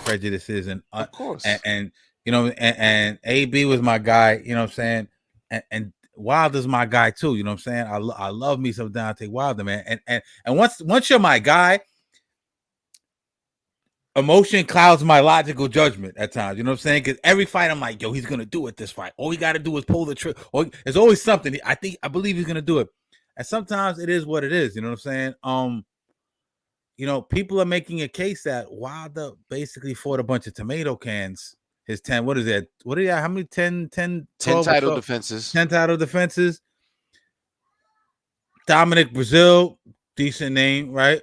prejudices and Of course. you know, and AB was my guy. You know what I'm saying? And Wilder's my guy too. You know what I'm saying? I love me some Deontay Wilder, man. And once you're my guy, emotion clouds my logical judgment at times. You know what I'm saying? Because every fight I'm like, yo, he's gonna do it this fight. All he got to do is pull the trigger. Or there's always something. I believe he's gonna do it. And sometimes it is what it is. You know what I'm saying? You know, people are making a case that Wilder basically fought a bunch of tomato cans. His 10, what is that? What do you have? How many 10, 10 12 or title 12? defenses. 10 title defenses. Dominic Brazil, decent name, right?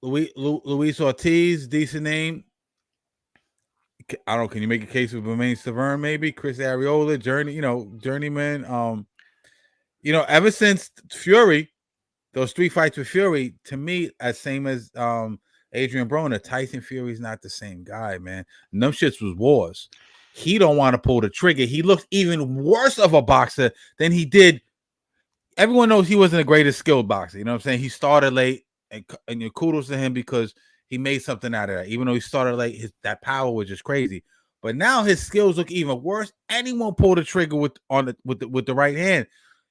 Luis Ortiz, decent name. I don't know. Can you make a case with Bermain Stavern, maybe? Chris Arreola, journeyman. You know, ever since Fury, those 3 fights with Fury, to me, as same as Adrian Broner, Tyson Fury's not the same guy, man. And them shits was wars. He don't want to pull the trigger. He looks even worse of a boxer than he did. Everyone knows he wasn't the greatest skilled boxer. You know what I'm saying? He started late, and your kudos to him because he made something out of that. Even though he started late, that power was just crazy. But now his skills look even worse. And he won't pull the trigger with the right hand.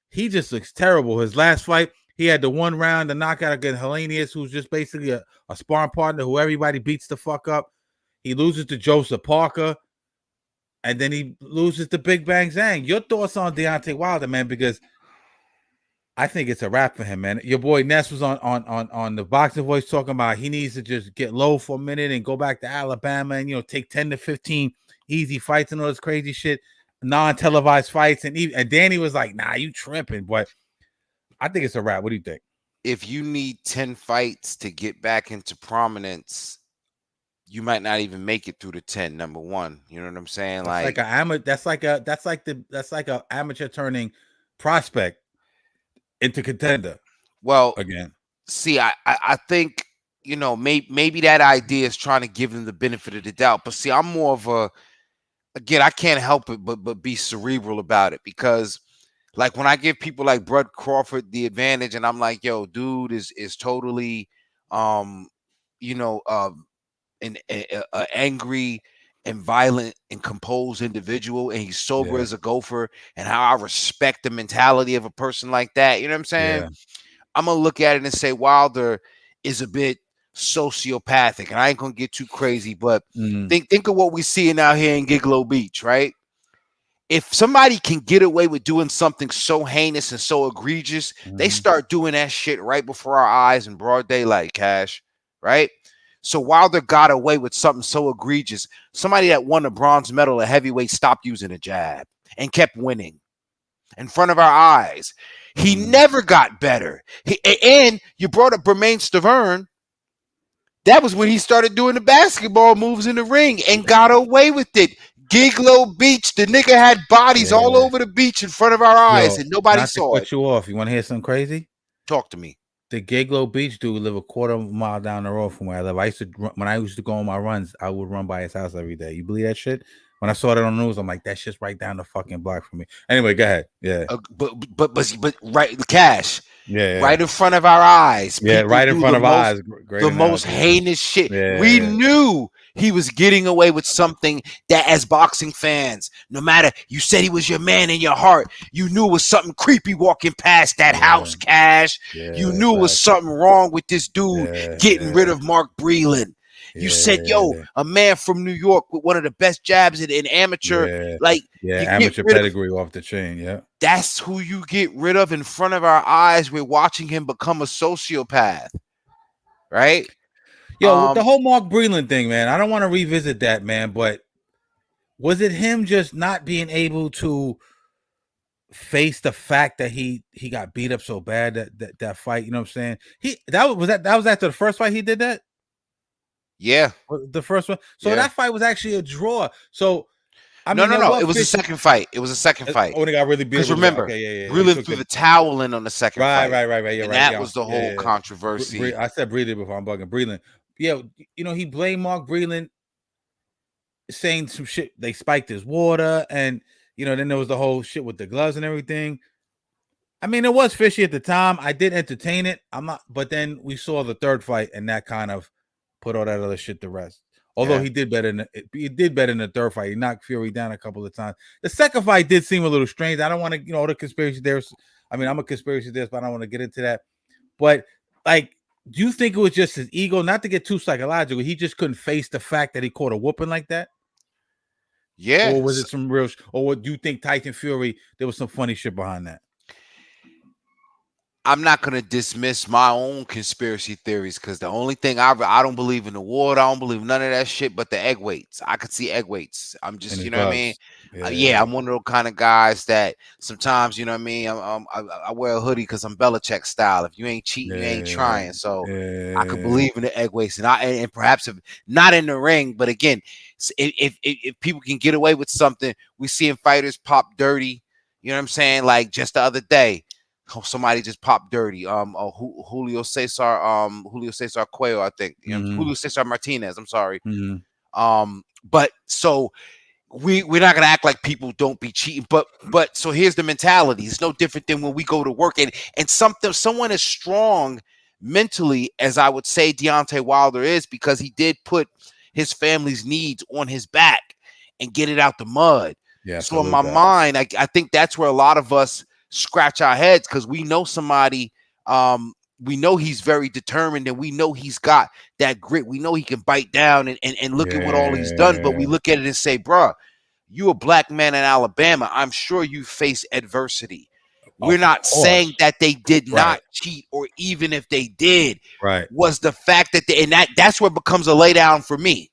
He just looks terrible. His last fight, he had the 1 round, the knockout against Hellenius, who's just basically a sparring partner who everybody beats the fuck up. He loses to Joseph Parker, and then he loses to Big Bang Zhang. Your thoughts on Deontay Wilder, man? Because I think it's a wrap for him, man. Your boy Ness was on the Boxing Voice talking about he needs to just get low for a minute and go back to Alabama and, you know, take 10 to 15 easy fights and all this crazy shit, non-televised fights. And Danny was like, nah, you tripping. But I think it's a wrap. What do you think? If you need 10 fights to get back into prominence, you might not even make it through the 10, number one. You know what I'm saying? That's like a amateur turning prospect into contender. Well, Again. see, I think, you know, maybe that idea is trying to give him the benefit of the doubt. But see, I'm more of again, I can't help it but be cerebral about it, because like when I give people like Bud Crawford the advantage and I'm like, yo, dude is totally you know, an angry and violent and composed individual, and he's sober as a gopher, and how I respect the mentality of a person like that. You know what I'm saying? Yeah. I'm gonna look at it and say Wilder is a bit sociopathic, and I ain't gonna get too crazy, but think of what we seeing out here in Gigolo Beach, right? If somebody can get away with doing something so heinous and so egregious, they start doing that shit right before our eyes in broad daylight, Cash, right? So Wilder got away with something so egregious. Somebody that won a bronze medal at heavyweight stopped using a jab and kept winning in front of our eyes. He never got better. And you brought up Bermain Stavern. That was when he started doing the basketball moves in the ring and got away with it. Gigolo Beach, the nigga had bodies all over the beach in front of our eyes, and nobody saw it. Cut you off. You want to hear something crazy? Talk to me. The Gigolo Beach dude live a quarter of a mile down the road from where I live. When I used to go on my runs, I would run by his house every day. You believe that shit? When I saw that on the news, I'm like, that shit's right down the fucking block from me. Anyway, go ahead. Yeah. But right, the Cash. Yeah. Right in front of our eyes. Yeah, right in front of our eyes. The most heinous shit. We knew he was getting away with something that, as boxing fans, no matter, you said he was your man in your heart, you knew it was something creepy walking past that house, Cash. You knew it was something wrong with this dude getting rid of Mark Breland. You said, yo, a man from New York with one of the best jabs in amateur, amateur pedigree off the chain. Yeah. That's who you get rid of in front of our eyes. We're watching him become a sociopath, right? Yo, the whole Mark Breland thing, man, I don't want to revisit that, man, but was it him just not being able to face the fact that he got beat up so bad that fight? You know what I'm saying? That was after the first fight he did that? Yeah. The first one. So that fight was actually a draw. So I mean, no. It was a second fight. It was a second fight. Oh, they got really beat. Because remember, Breland threw the towel in on the second fight. Right. And that was the whole controversy. I said Breland before. I'm bugging Breland. Yeah, you know, he blamed Mark Breland, saying some shit. They spiked his water, and you know, then there was the whole shit with the gloves and everything. I mean, it was fishy at the time. I did entertain it. But then we saw the third fight, and that kind of put all that other shit to rest. Although Yeah. he did better in the third fight. He knocked Fury down a couple of times. The second fight did seem a little strange. I don't want to, the conspiracy there's. I mean, I'm a conspiracy theorist, but I don't want to get into that. But like, do you think it was just his ego? Not to get too psychological, he just couldn't face the fact that he caught a whooping like that, or was Yes. it some real? Or what do you think, Tyson Fury? There was some funny shit behind that. I'm not gonna dismiss my own conspiracy theories because the only thing I don't believe in the water, I don't believe none of that shit, but the egg weights. I could see egg weights. I'm And just, his you know what I mean? gloves. Yeah, Yeah. I'm one of those kind of guys that sometimes, you know what I mean. I wear a hoodie because I'm Belichick style. If you ain't cheating, you ain't Yeah. trying. So I could Yeah. believe in the egg weights, and perhaps if not in the ring, but again, if people can get away with something, we seeing fighters pop dirty. You know what I'm saying? Like just the other day. Somebody just popped dirty. Julio Cesar Cuello, I think. You know, Mm-hmm. Julio Cesar Martinez. I'm sorry. Mm-hmm. But so we're not gonna act like people don't be cheating. But so here's the mentality. It's no different than when we go to work and someone as strong mentally as I would say Deontay Wilder is because he did put his family's needs on his back and get it out the mud. Yeah, So in salute my that. mind, I think that's where a lot of us scratch our heads because we know somebody. We know he's very determined and we know he's got that grit. We know he can bite down and look at what all he's done. But we Yeah. look at it and say, bruh, you a black man in Alabama. I'm sure you face adversity. We're Of not saying course. that they did Right. not cheat, or even if they did, Right. was the fact that that's where it becomes a lay down for me.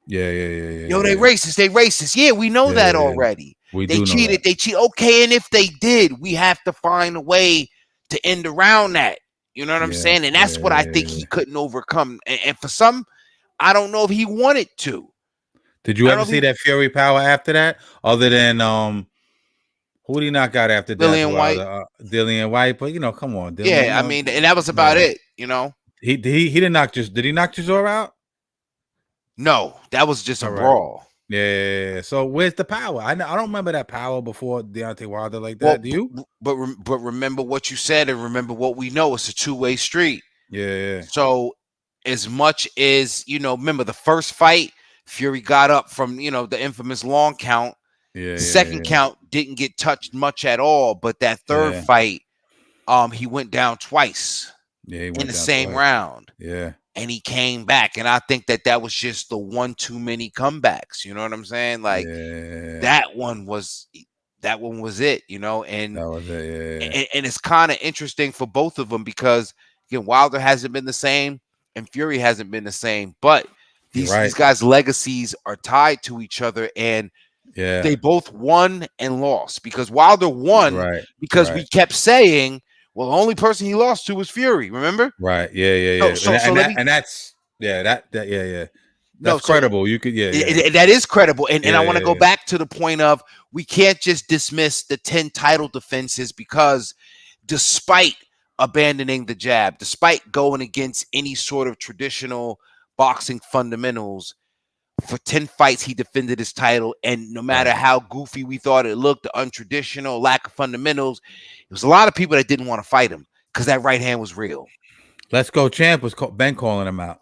Yo, they Yeah. racist. They racist. Yeah, we know that Yeah. already. We They do know that. cheated. They cheat. Okay, and if they did, we have to find a way to end around that. You know what I'm Yeah. saying? And that's what I think he couldn't overcome. And for some, I don't know if he wanted to. Did you I don't ever know see if he that Fury power after that? Other than who did he knock out after Deontay Lillian White. Wilder? Dillian White. But come on, Dillian. Yeah, I mean, and that was about Yeah. it. You know. He didn't knock just. Did he knock Chisora out? No, that was just a All right. brawl. Yeah. So where's the power? I don't remember that power before Deontay Wilder like Well, that. Do you? but remember what you said, and remember what we know. It's a two-way street. Yeah. So, as much as remember the first fight, Fury got up from the infamous long count. Second count didn't get touched much at all, but that third fight, he went down twice. Yeah, he went in the down same twice. round. Yeah. And he came back, and I think that was just the one too many comebacks. You know what I'm saying? Like that one was it. That was it. Yeah. And it's kind of interesting for both of them because again, Wilder hasn't been the same, and Fury hasn't been the same. But these guys' legacies are tied to each other, and they both won and lost because Wilder won because we kept saying, well, the only person he lost to was Fury. Remember? Right. Yeah. That's That's credible. You could, that is credible. And I want to go back to the point of we can't just dismiss the 10 title defenses because despite abandoning the jab, despite going against any sort of traditional boxing fundamentals, for 10 fights, he defended his title. And no matter how goofy we thought it looked, the untraditional, lack of fundamentals, there was a lot of people that didn't want to fight him because that right hand was real. Let's Go Champ was Ben calling him out.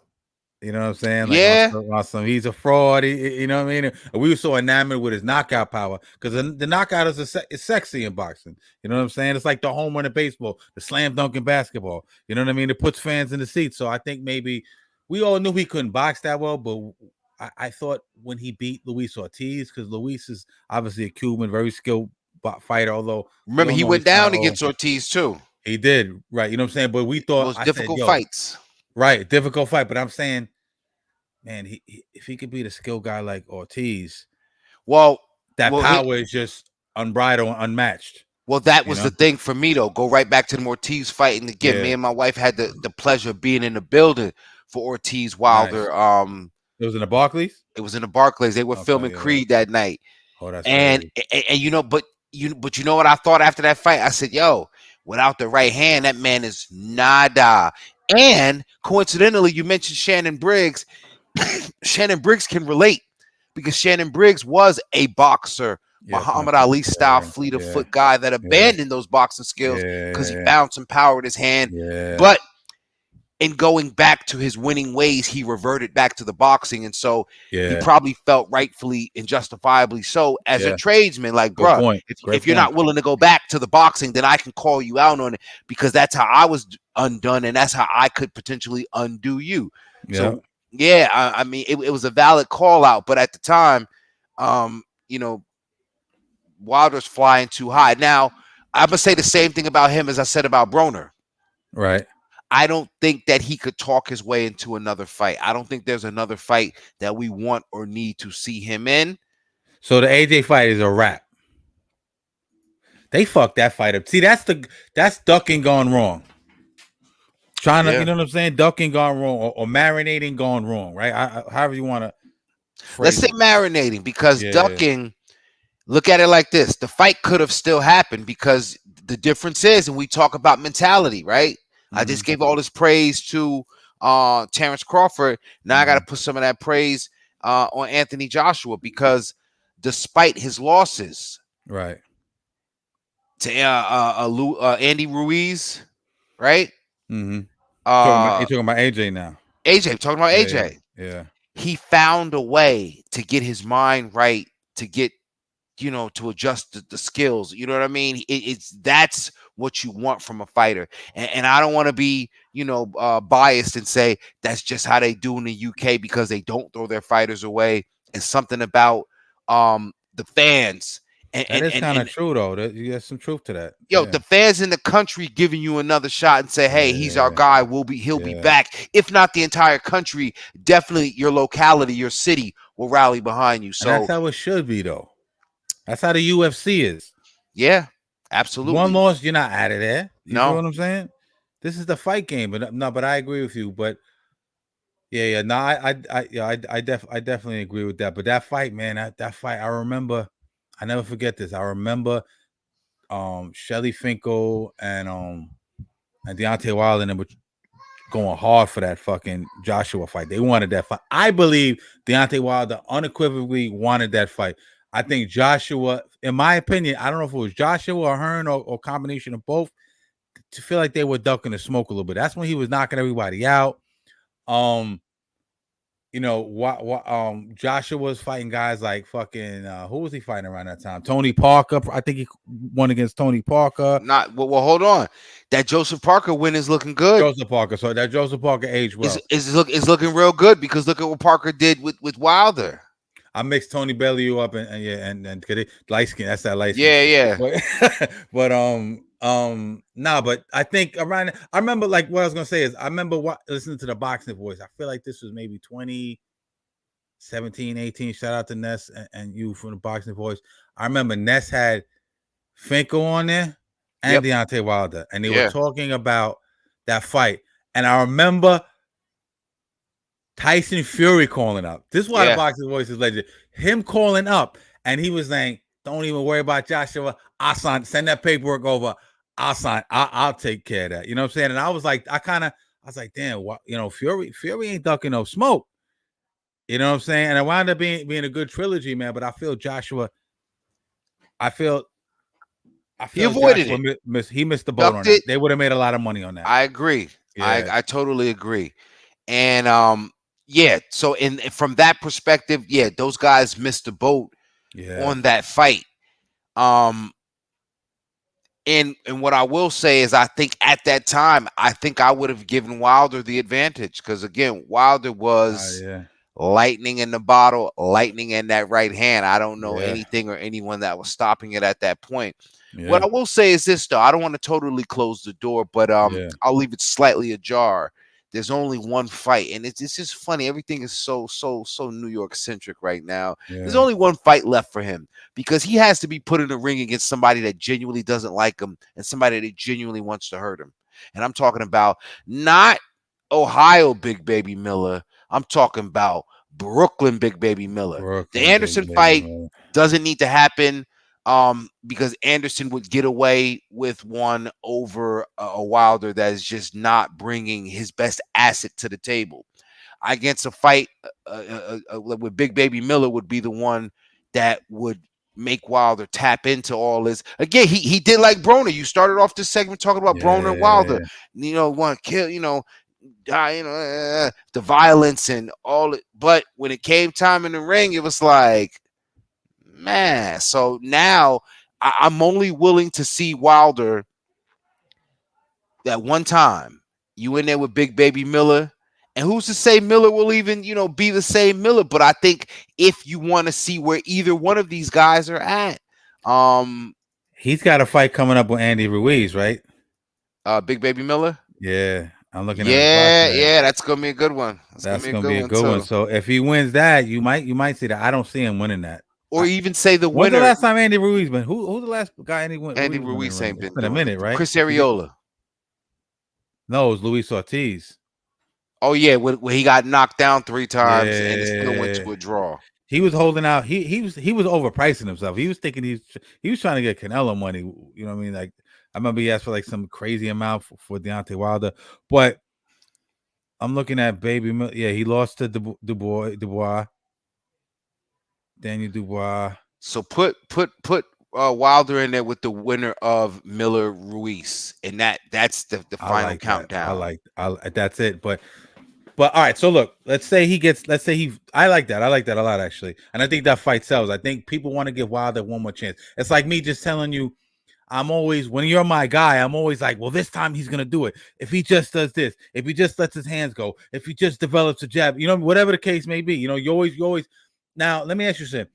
You know what I'm saying? Like yeah. Awesome. He's a fraud. You know what I mean? And we were so enamored with his knockout power because the knockout is sexy in boxing. You know what I'm saying? It's like the home run in baseball, the slam dunk in basketball. You know what I mean? It puts fans in the seats. So I think maybe we all knew he couldn't box that well, but I thought when he beat Luis Ortiz, because Luis is obviously a Cuban, very skilled fighter, although remember he went down against Ortiz too. He did, right? You know what I'm saying? But we thought most difficult fights. Right, difficult fight. But I'm saying, man, if he could beat a skilled guy like Ortiz, that power is just unbridled, unmatched. Well, that was the thing for me, though. Go right back to the Ortiz fight. And again, me and my wife had the pleasure of being in the building for Ortiz Wilder. Nice. It was in the Barclays? It was in the Barclays. They were filming Creed that night. Oh, that's crazy. But you know what I thought after that fight? I said, yo, without the right hand, that man is nada. And coincidentally, you mentioned Shannon Briggs. Shannon Briggs can relate because Shannon Briggs was a boxer, Muhammad Ali style fleet of foot guy that abandoned those boxing skills because he found some power in his hand. But in going back to his winning ways, he reverted back to the boxing. And so he Yeah. probably felt rightfully and justifiably so as a Yeah. tradesman, like, Good bruh, point. Great if you're point. not willing to go back to the boxing, then I can call you out on it, because that's how I was undone, and that's how I could potentially undo you. Yeah. So yeah, I mean, it was a valid call out, but at the time, you know, Wilder's flying too high. Now, I'm gonna say the same thing about him as I said about Broner. Right. I don't think that he could talk his way into another fight. I don't think there's another fight that we want or need to see him in. So the AJ fight is a wrap. They fucked that fight up. See, that's ducking gone wrong. Trying to, you Yeah. know what I'm saying? Ducking gone wrong, or marinating gone wrong, right? However you want to Let's phrase say it. marinating, because Yeah. ducking, look at it like this. The fight could have still happened, because the difference is, and we talk about mentality, right? I Mm-hmm. just gave all this praise to Terrence Crawford. Now I got to put some of that praise on Anthony Joshua, because despite his losses Right. to Andy Ruiz, right? Mm-hmm. Uh, You talking about AJ now? AJ, talking about Yeah. AJ, Yeah. he found a way to get his mind right, to get, to adjust the skills. You know what I mean? It's that's what you want from a fighter. And I don't want to be, biased and say that's just how they do in the UK, because they don't throw their fighters away. It's something about the fans and That and is and, kind of and true though. There's some truth to that. the Yeah. fans in the country giving you another shot and say, hey, he's our Yeah. guy. He'll be Yeah. back. If not the entire country, definitely your locality, your city will rally behind you. And that's So how it should be though. That's how the UFC is. yeah, One absolutely. loss, you're not out of there. You feel No. what I'm saying? This is the fight game, but no, but I agree with you. But yeah, no, I definitely agree with that. But that fight, man, that fight, I remember, I never forget this. I remember, Shelly Finkel and Deontay Wilder and them were going hard for that fucking Joshua fight. They wanted that fight. I believe Deontay Wilder unequivocally wanted that fight. I think Joshua, in my opinion, I don't know if it was Joshua or Hearn or combination of both, to feel like they were ducking the smoke a little bit. That's when he was knocking everybody out. Um, Joshua was fighting guys like fucking who was he fighting around that time? Tony Parker. I think he won against Tony Parker. Not well, hold on. That Joseph Parker win is looking good. Joseph Parker. So that Joseph Parker aged well. Is looking real good, because look at what Parker did with Wilder. I mixed Tony Bellew up and yeah, and light skin. That's that light skin. Yeah, yeah. But nah, but I think around, I remember, like, what I was gonna say is, I remember listening to the Boxing Voice. I feel like this was maybe 2017, 18. Shout out to Ness and you from the Boxing Voice. I remember Ness had Finkel on there and Yep. Deontay Wilder, and they were Yeah. talking about that fight. And I remember Tyson Fury calling up. This is why the Yeah. Boxing Voice is legend. Him calling up, and he was saying, "Don't even worry about Joshua. I'll sign. Send that paperwork over. I'll sign. I'll take care of that." You know what I'm saying? And I was like, I was like, damn, what? Fury ain't ducking no smoke. You know what I'm saying? And it wound up being a good trilogy, man. But I feel Joshua. I feel He avoided Joshua it. missed the boat on Ducked that. it. They would have made a lot of money on that. I agree. Yeah. I totally agree. And yeah, so from that perspective, yeah, those guys missed the boat Yeah. on that fight. And what I will say is, I think at that time, I think I would have given Wilder the advantage, because again, Wilder was Yeah. lightning in the bottle, lightning in that right hand. I don't know Yeah. anything or anyone that was stopping it at that point. What Yeah. I will say is this, though, I don't want to totally close the door, but Yeah. I'll leave it slightly ajar. There's only one fight, and it's just funny. Everything is so New York centric right now. There's Yeah. only one fight left for him, because he has to be put in a ring against somebody that genuinely doesn't like him and somebody that genuinely wants to hurt him. And I'm talking about not Ohio Big Baby Miller. I'm talking about Brooklyn Big Baby Miller. The Brooklyn, Anderson baby. fight doesn't need to happen, because Anderson would get away with one over a Wilder that is just not bringing his best asset to the table. Against a fight with Big Baby Miller would be the one that would make Wilder tap into all this. Again, he did like Broner. You started off this segment talking about Broner and Wilder. Yeah. Want to kill, the violence and all it. But when it came time in the ring, it was like, man. So now I'm only willing to see Wilder that one time. You in there with Big Baby Miller. And who's to say Miller will even, be the same Miller? But I think if you want to see where either one of these guys are at, he's got a fight coming up with Andy Ruiz, right? Big Baby Miller. Yeah, I'm looking at his Yeah, boxing. yeah, that's gonna be a good one. That's gonna That's be a gonna good be a one good one. too. So if he wins that, you might see that. I don't see him winning that. Or even say the When's the winner. last time Andy Ruiz been? Who's the last guy Andy Ruiz been in the Ruiz ring? ain't It's been been a doing it. minute, right? Chris Arreola. No, it's Luis Ortiz. Oh yeah, when he got knocked down 3 times and it still went Yeah, to a draw. he was holding out. He was overpricing himself. He was thinking he was trying to get Canelo money. You know what I mean? Like I remember he asked for like some crazy amount for Deontay Wilder. But I'm looking at Yeah, he lost to Dubois, Daniel Dubois. So put Wilder in there with the winner of Miller Ruiz, and that's the I final like that. countdown. That's it. But all right, so look, let's say I like that. I like that a lot actually. And I think that fight sells. I think people want to give Wilder one more chance. It's like me just telling you, I'm always when you're my guy, I'm always like, well, this time he's gonna do it. If he just does this, if he just lets his hands go, if he just develops a jab, whatever the case may be, you always now let me ask you something.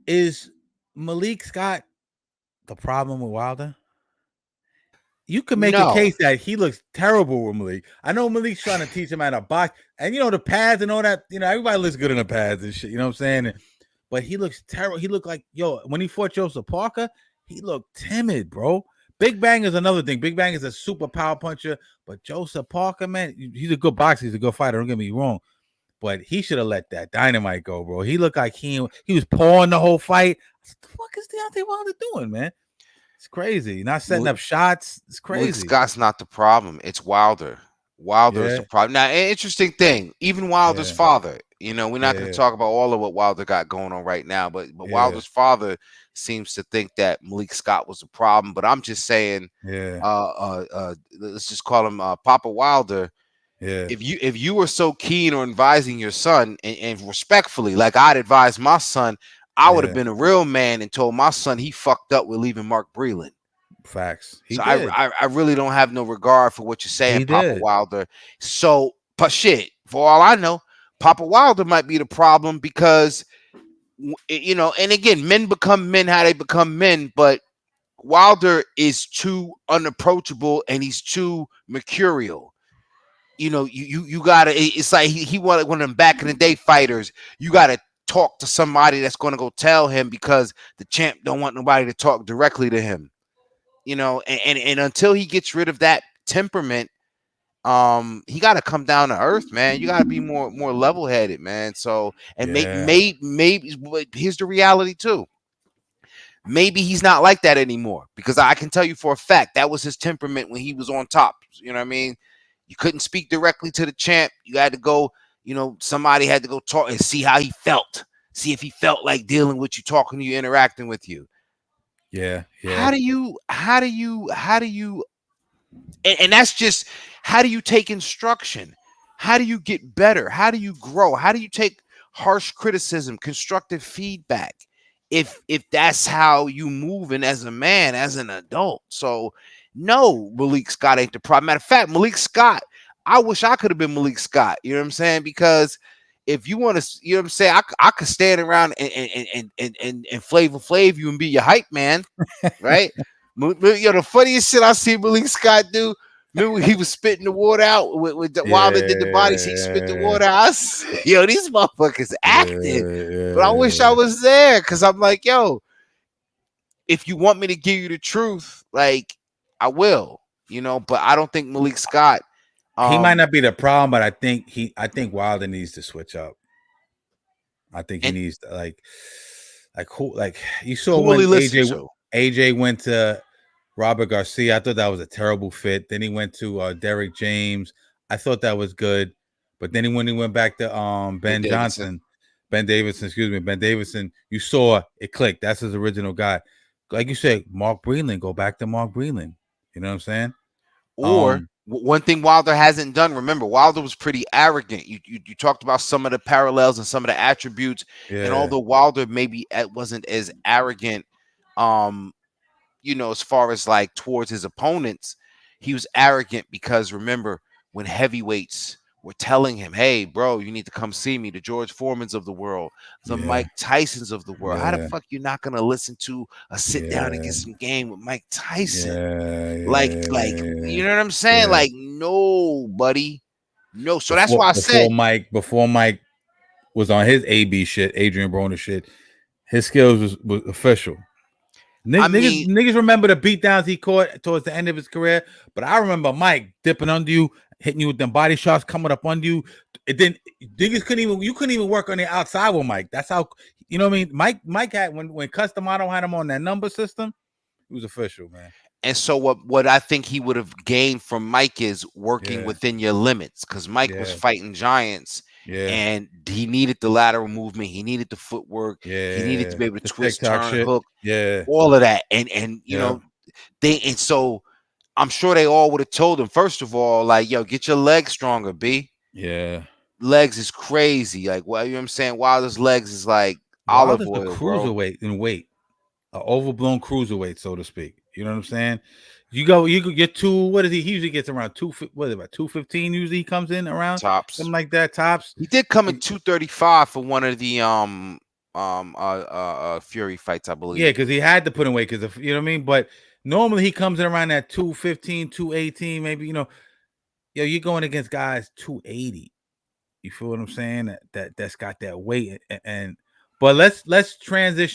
Is Malik Scott the problem with Wilder? You can make a No, case that he looks terrible with Malik. I know Malik's trying to teach him how to box, and the pads and all that. Everybody looks good in the pads and shit. You know what I'm saying? But he looks terrible. He looked like when he fought Joseph Parker, he looked timid, bro. Big Bang is another thing. Big Bang is a super power puncher, but Joseph Parker, man, he's a good boxer. He's a good fighter. Don't get me wrong, but he should have let that dynamite go, bro. He looked like he was pawing the whole fight. What the fuck is Deontay Wilder doing, man? It's crazy. Not setting up shots. It's Malik crazy. Scott's not the problem. It's Wilder. Wilder is Yeah, the problem. Now, an interesting thing, even Wilder's yeah, father, we're not going to yeah, talk about all of what Wilder got going on right now, but yeah, Wilder's father seems to think that Malik Scott was a problem. But I'm just saying, yeah, let's just call him Papa Wilder. yeah, If you were so keen on advising your son and respectfully, like I'd advise my son, I would have yeah. been a real man and told my son he fucked up with leaving Mark Breland. Facts. He So I, did. I I really don't have no regard for what you're saying, He Papa did. Wilder. So, but shit, for all I know, Papa Wilder might be the problem because and again, men become men how they become men, but Wilder is too unapproachable and he's too mercurial. You gotta. It's like he wanted one of them back in the day fighters. You gotta talk to somebody that's gonna go tell him because the champ don't want nobody to talk directly to him. And until he gets rid of that temperament, he got to come down to earth, man. You got to be more level headed, man. So, and Yeah. maybe here's the reality too. Maybe he's not like that anymore because I can tell you for a fact that was his temperament when he was on top. You know what I mean? You couldn't speak directly to the champ. You had to go. Somebody had to go talk and see how he felt. See if he felt like dealing with you, talking to you, interacting with you. Yeah. How Yeah. do you and that's just how do you take instruction? How do you get better? How do you grow? How do you take harsh criticism, constructive feedback? If that's how you moving as a man, as an adult. So no, Malik Scott ain't the problem. Matter of fact, Malik Scott, I wish I could have been Malik Scott. You know what I'm saying? Because if you want to, you know what I'm saying, I could stand around and Flavor Flav you and be your hype man, right? The funniest shit I see Malik Scott do. Remember he was spitting the water out with Wilder did the bodies. He spit the Yeah. water out. Yo, these motherfuckers acting. But I wish I Yeah. was there because I'm like, yo, if you want me to give you the truth, like I will, But I don't think Malik Scott. He might Um, not be the problem, but I think Wilder needs to switch up. I think he and needs to like who like you saw who will he when listen to? AJ went to Robert Garcia. I thought that was a terrible fit. Then he went to Derek James. I thought that was good. But then when he went back to Ben Ben Davidson, Johnson, Ben Davidson, excuse me, Ben Davidson, you saw it clicked. That's his original guy. Like you said, Mark Breland, go back to Mark Breland. You know what I'm saying? or One thing Wilder hasn't done, remember, Wilder was pretty arrogant. You talked about some of the parallels and some of the attributes, and Yeah. although Wilder maybe wasn't as arrogant, um, as far as like towards his opponents, he was arrogant because remember when heavyweights were telling him, "Hey, bro, you need to come see me." The George Foremans of the world, the Yeah. Mike Tysons of the world. How the Yeah. fuck you not gonna listen to a sit down and get Yeah. some game with Mike Tyson? Yeah. Like, Yeah. you know what I'm saying? Yeah. Like, no, buddy, no. So that's why I said, Before Mike was on his AB shit, Adrian Broner shit, his skills was official. I mean, Niggas remember the beatdowns he caught towards the end of his career, but I remember Mike dipping under you, hitting you with them body shots, coming up under you. It didn't. Niggas couldn't even work on the outside with Mike. That's how, you know what I mean. Mike had when Customato had him on that number system, it was official, man. and so what I think he would have gained from Mike is working Yeah, within your limits, because Mike was yeah, fighting giants yeah, and he needed the lateral movement, he needed the footwork, he needed to yeah. be able to The twist, TikTok turn, shit. hook, Yeah, all of that. And yeah, so I'm sure they all would have told him, first of all, like, yo, get your legs stronger, B. yeah. Legs is crazy. Like, well, you know what I'm saying? Wilder's legs is like olive Wilder's a oil, bro. cruiserweight in weight, an overblown cruiserweight, so to speak. You know what I'm saying? You could get two. What is he? He usually gets around two. What is it, about 215? Usually he comes in around Tops. something like that. Tops. He did come in 235 for one of the Fury fights, I Yeah, believe. because he had to put in weight because you know what I mean. But normally he comes in around that 215, 218, maybe. Yo, you're going against guys 280. You feel what I'm saying? That's got that weight and but let's transition